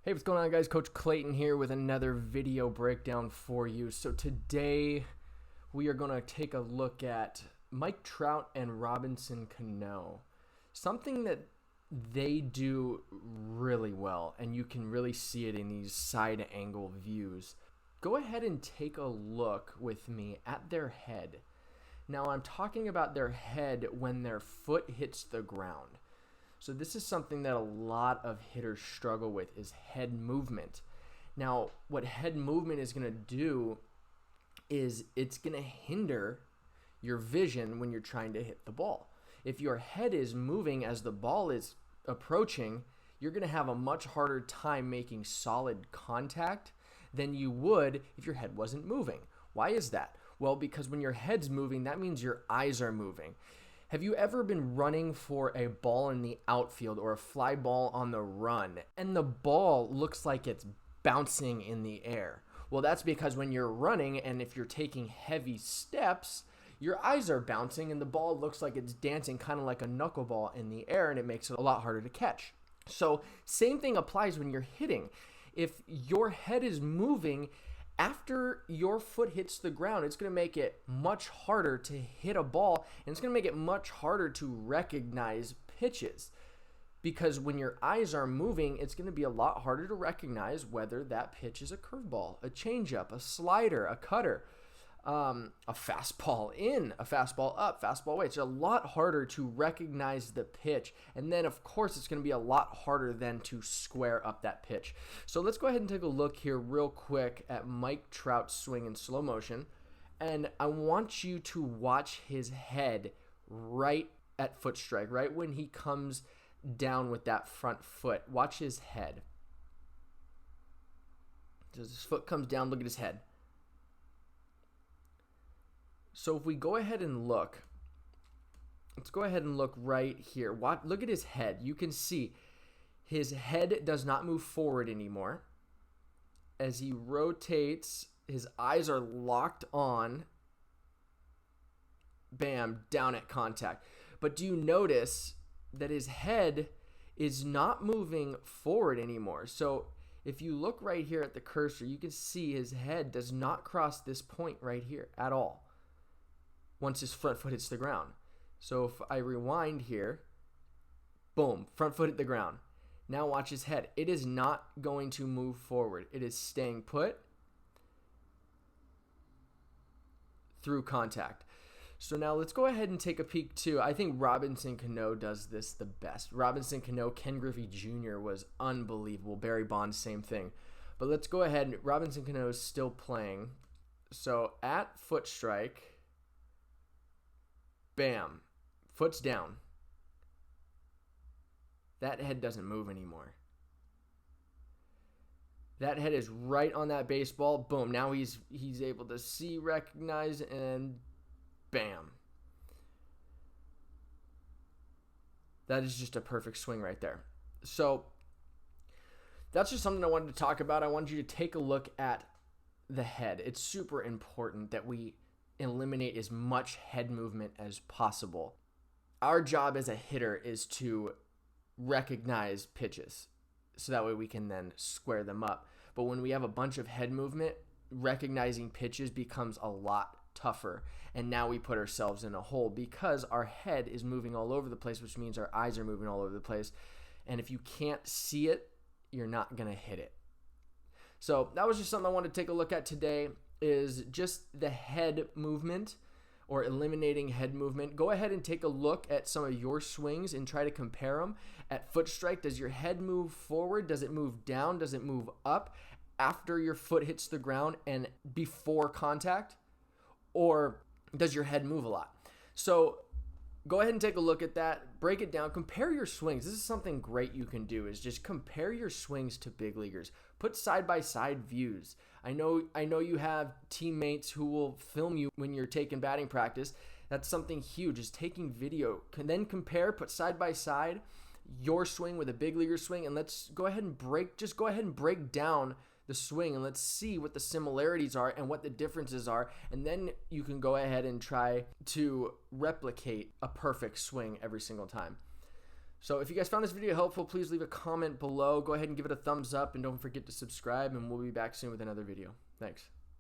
Hey, what's going on, guys? Coach Clayton here with another video breakdown for you. So today we are going to take a look at Mike Trout and Robinson Canó. Something that they do really well, and you can really see it in these side angle views. Go ahead and take a look with me at their head. Now I'm talking about their head when their foot hits the ground. So this is something that a lot of hitters struggle with, is head movement. Now, what head movement is going to do is it's going to hinder your vision when you're trying to hit the ball. If your head is moving as the ball is approaching, you're going to have a much harder time making solid contact than you would if your head wasn't moving. Why is that? Well, because when your head's moving, that means your eyes are moving. Have you ever been running for a ball in the outfield or a fly ball on the run, and the ball looks like it's bouncing in the air? Well, that's because when you're running and if you're taking heavy steps, your eyes are bouncing and the ball looks like it's dancing kind of like a knuckleball in the air, and it makes it a lot harder to catch. So same thing applies when you're hitting. If your head is moving after your foot hits the ground, it's going to make it much harder to hit a ball, and it's going to make it much harder to recognize pitches. Because when your eyes are moving, it's going to be a lot harder to recognize whether that pitch is a curveball, a changeup, a slider, a cutter, a fastball in, a fastball up, fastball away. It's a lot harder to recognize the pitch. And then, of course, it's going to be a lot harder then to square up that pitch. So let's go ahead and take a look here real quick at Mike Trout's swing in slow motion. And I want you to watch his head right at foot strike, right when he comes down with that front foot. Watch his head. As his foot comes down, look at his head. So if we go ahead and look, let's go ahead and look right here. Look at his head. You can see his head does not move forward anymore. As he rotates, his eyes are locked on. Bam, down at contact. But do you notice that his head is not moving forward anymore? So if you look right here at the cursor, you can see his head does not cross this point right here at all once his front foot hits the ground. So if I rewind here, boom, front foot hit the ground. Now watch his head. It is not going to move forward. It is staying put through contact. So now let's go ahead and take a peek too. I think Robinson Canó does this the best. Robinson Canó, Ken Griffey Jr. was unbelievable. Barry Bonds, same thing. But let's go ahead. Robinson Canó is still playing. So at foot strike, bam, foot's down. That head doesn't move anymore. That head is right on that baseball. Boom, now he's able to see, recognize, and bam. That is just a perfect swing right there. So that's just something I wanted to talk about. I wanted you to take a look at the head. It's super important that we eliminate as much head movement as possible. Our job as a hitter is to recognize pitches so that way we can then square them up. But when we have a bunch of head movement, recognizing pitches becomes a lot tougher. And now we put ourselves in a hole because our head is moving all over the place, which means our eyes are moving all over the place. And if you can't see it, you're not going to hit it. So that was just something I wanted to take a look at today, is just the head movement or eliminating head movement. Go ahead and take a look at some of your swings and try to compare them. At foot strike, does your head move forward? Does it move down? Does it move up after your foot hits the ground and before contact? Or does your head move a lot? So go ahead and take a look at that. Break it down. Compare your swings. This is something great you can do, is just compare your swings to big leaguers. Put side-by-side views. I know you have teammates who will film you when you're taking batting practice. That's something huge, is taking video. Then compare, put side-by-side your swing with a big leaguer swing, and let's go ahead and break down the swing, and let's see what the similarities are and what the differences are, and then you can go ahead and try to replicate a perfect swing every single time. So if you guys found this video helpful, please leave a comment below. Go ahead and give it a thumbs up, and don't forget to subscribe, and we'll be back soon with another video. Thanks.